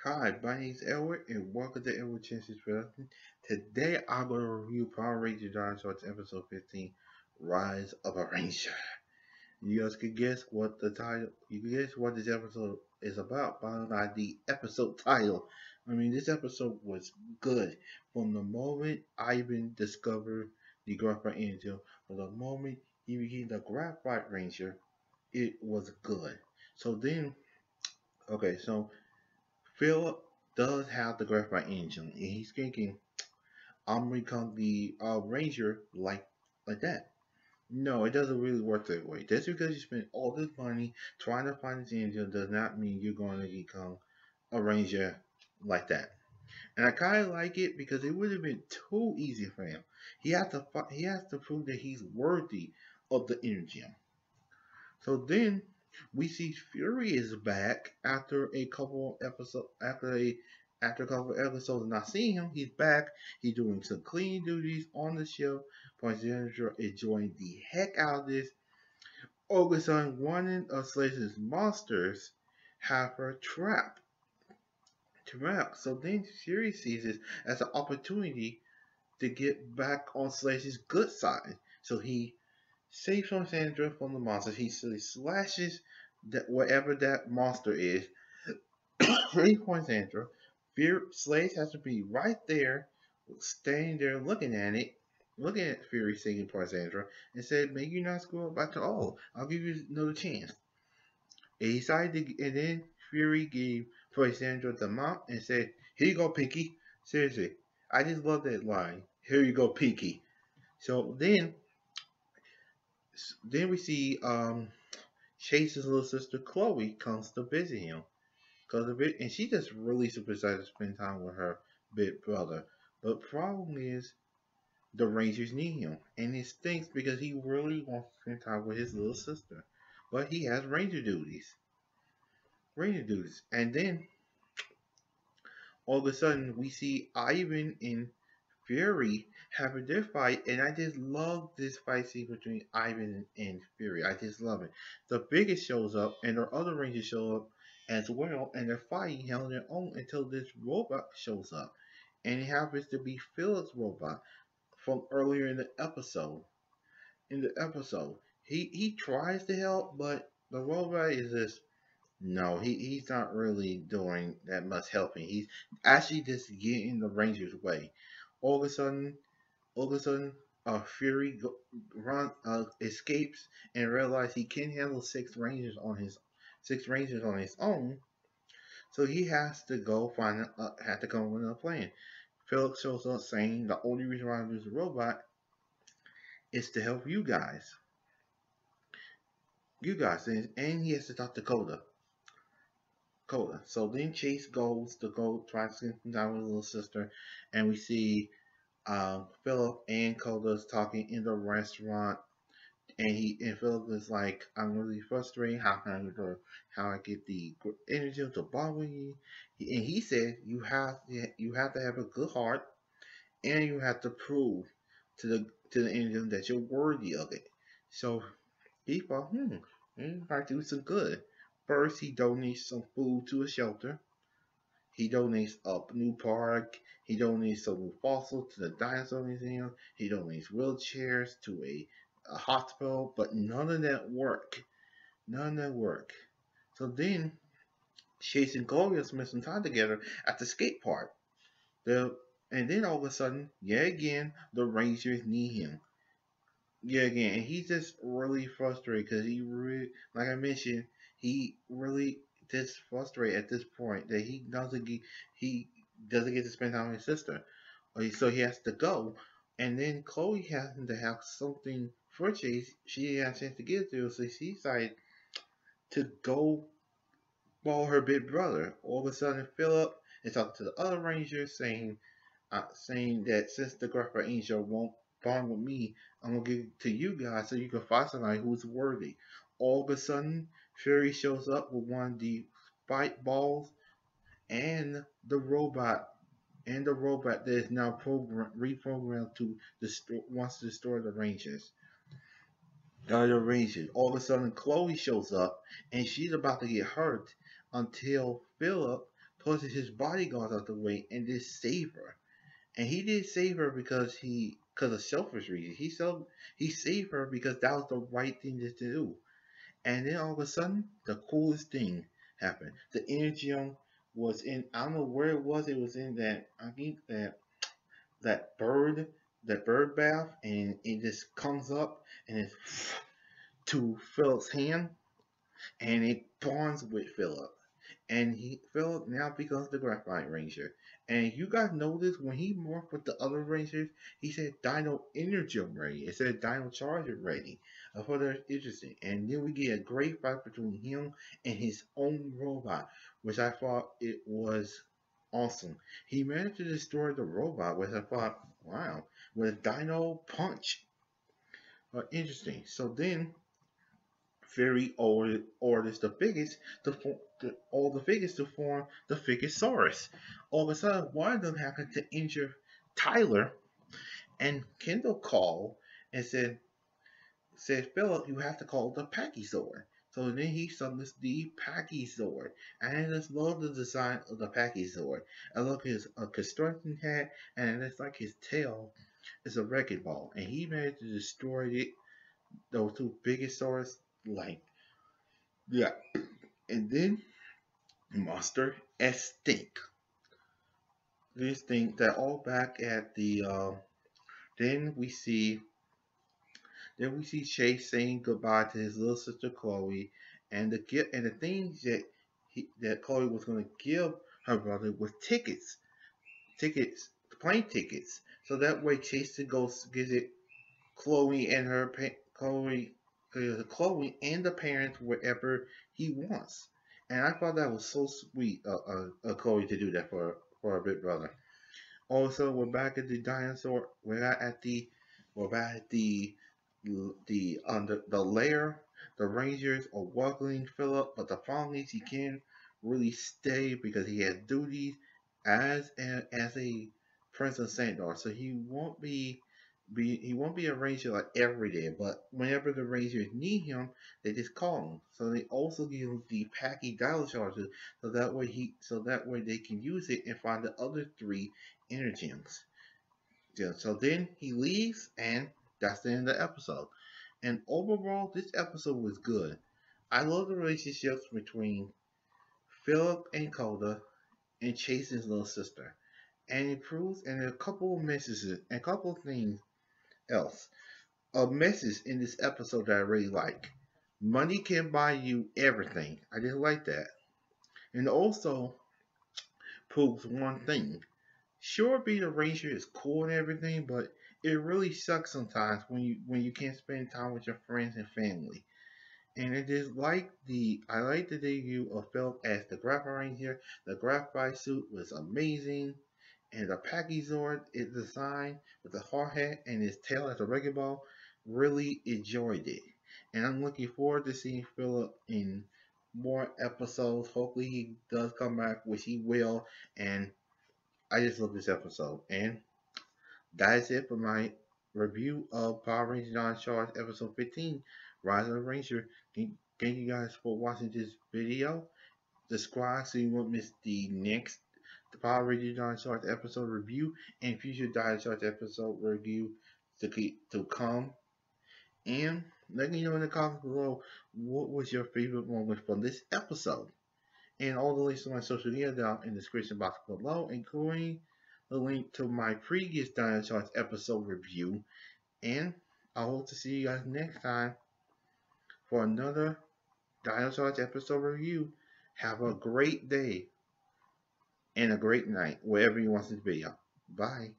Hi, my name's Edward, and welcome to Edward Chance's Production. Today, I'm going to review Power Rangers Dinosaurs Episode 15, Rise of a Ranger. You guys can guess what the title, you can guess what this episode is about by the episode title. I mean, this episode was good. From the moment Ivan discovered the Graphite Angel, from the moment he became the Graphite Ranger, it was good. So then, okay, so Philip does have the graphite engine, and he's thinking, "I'm gonna become the ranger like that." No, it doesn't really work that way. Just because you spend all this money trying to find this engine does not mean you're going to become a ranger like that. And I kind of like it because it would have been too easy for him. He has to prove that he's worthy of the engine. So then we see Fury is back after a couple episodes after a couple episodes of not seeing him. He's back. He's doing some cleaning duties on the ship. Poindexter is enjoying the heck out of this. All of a sudden, one of Slater's monsters have her trapped. So then Fury sees this as an opportunity to get back on Slater's good side. So he saves from Sandra from the monster. He slashes that whatever that monster is. 3 points Sandra. Slade has to be right there, standing there looking at Fury singing points Sandra, and said, "May you not screw up after all. I'll give you another chance." And he decided and then Fury gave points Sandra the mount and said, "Here you go, Pinky." Seriously, I just love that line. "Here you go, Pinky." So then we see Chase's little sister Chloe comes to visit him, and she just really super excited to spend time with her big brother. But problem is, the Rangers need him, and it stinks because he really wants to spend time with his little sister, but he has Ranger duties, and then all of a sudden we see Ivan and Fury having their fight, and I just love this fight scene between Ivan and Fury. I just love it. The biggest shows up, and the other Rangers show up as well, and they're fighting hell on their own until this robot shows up, and it happens to be Philip's robot from earlier in the episode. He tries to help, but the robot is just no. He's not really doing that much helping. He's actually just getting in the Rangers' way. All of a sudden, Fury escapes and realizes he can't handle six Rangers on his own. So he has to go have to come up with another plan. Philip shows up saying the only reason why I use a robot is to help you guys, and he has to talk to Coda. So then Chase goes to go try to spend some time with his little sister, and we see Philip and Coda's talking in the restaurant, and Philip is like, "I'm really frustrated. How I get the energy to bond with you?" And he said, you have to have a good heart, and you have to prove to the engine that you're worthy of it. So he thought, if I do some good. First, he donates some food to a shelter. He donates a new park. He donates some new fossils to the dinosaur museum. He donates wheelchairs to a hospital, but none of that work. None of that work. So then, Chase and Gloria spend some time together at the skate park. And then all of a sudden, yet again, the Rangers need him. Yeah, again, and he's just really frustrated because he really, like I mentioned, he really just frustrated at this point that he doesn't get to spend time with his sister, so he has to go, and then Chloe happens to have something for Chase. She didn't have a chance to get to, so she decided to go follow her big brother. All of a sudden, Philip is talking to the other Rangers, saying that since the Graphite Angel won't bond with me, I'm gonna give it to you guys so you can find somebody who's worthy. All of a sudden, Fury shows up with one of the fight balls and the robot that is now reprogrammed to wants to destroy the Rangers. The Rangers. All of a sudden, Chloe shows up and she's about to get hurt until Philip pushes his bodyguards out the way and did save her. And he did save her because of selfish reasons. He saved her because that was the right thing to do. And then all of a sudden, the coolest thing happened. The energy was in, I don't know where it was. It was in that, I think that bird, that bird bath, and it just comes up and it's to Philip's hand, and it bonds with Philip. And Philip now becomes the Graphite Ranger. And you guys notice when he morphed with the other Rangers, he said Dino Energy ready. It said Dino Charger ready. I thought that was interesting. And then we get a great fight between him and his own robot, which I thought it was awesome. He managed to destroy the robot, which I thought, wow, with a Dino Punch. Interesting. So then Fury orders the biggest all the figures to form the Figosaurus. All of a sudden, one of them happened to injure Tyler, and Kendall called and said Philip, you have to call the Pachysword. So then he summons the Pachysword, and I just love the design of the Pachysword. I love his construction hat, and it's like his tail is a wrecking ball, and he managed to destroy it. Those two biggest swords, like, yeah. And then Monster Extinct. This thing that all back at the then we see Chase saying goodbye to his little sister Chloe, and the things that Chloe was going to give her brother was tickets, plane tickets, so that way Chase could go visit Chloe and Chloe and the parents wherever he wants. And I thought that was so sweet of Chloe to do that for her big brother. Also, we're back at the dinosaur. We're back at the lair. The Rangers are welcoming Philip, but the problem is he can't really stay because he has duties as a Prince of Sandor. So he won't be a ranger like every day, but whenever the rangers need him, they just call him. So they also give him the Packy Dial Charger, so that way they can use it and find the other three Energems. Yeah, so then he leaves, and that's the end of the episode. And overall, this episode was good. I love the relationships between Philip and Coda and Chase's little sister. And it proves, and a couple of messages, and a couple of things else. A message in this episode that I really like. Money can buy you everything. I just like that. And also proves one thing. Sure, being a ranger is cool and everything, but it really sucks sometimes when you can't spend time with your friends and family. And I like the debut of Philip as the Graphite Ranger. The Graphite suit was amazing. And the Pachysword is designed with the hard hat and his tail as a wrecking ball. Really enjoyed it. And I'm looking forward to seeing Philip in more episodes. Hopefully he does come back, which he will. And I just love this episode. And that is it for my review of Power Rangers Dawn Charge episode 15, Rise of the Ranger. Thank you guys for watching this video. Subscribe so you won't miss the next Power Rangers Dawn Charge episode review and future Dawn Charge episode review to come. And let me know in the comments below what was your favorite moment from this episode. And all the links to my social media down in the description box below, including the link to my previous Dino Charge episode review. And I hope to see you guys next time for another Dino Charge episode review. Have a great day and a great night, wherever you want this video. Bye.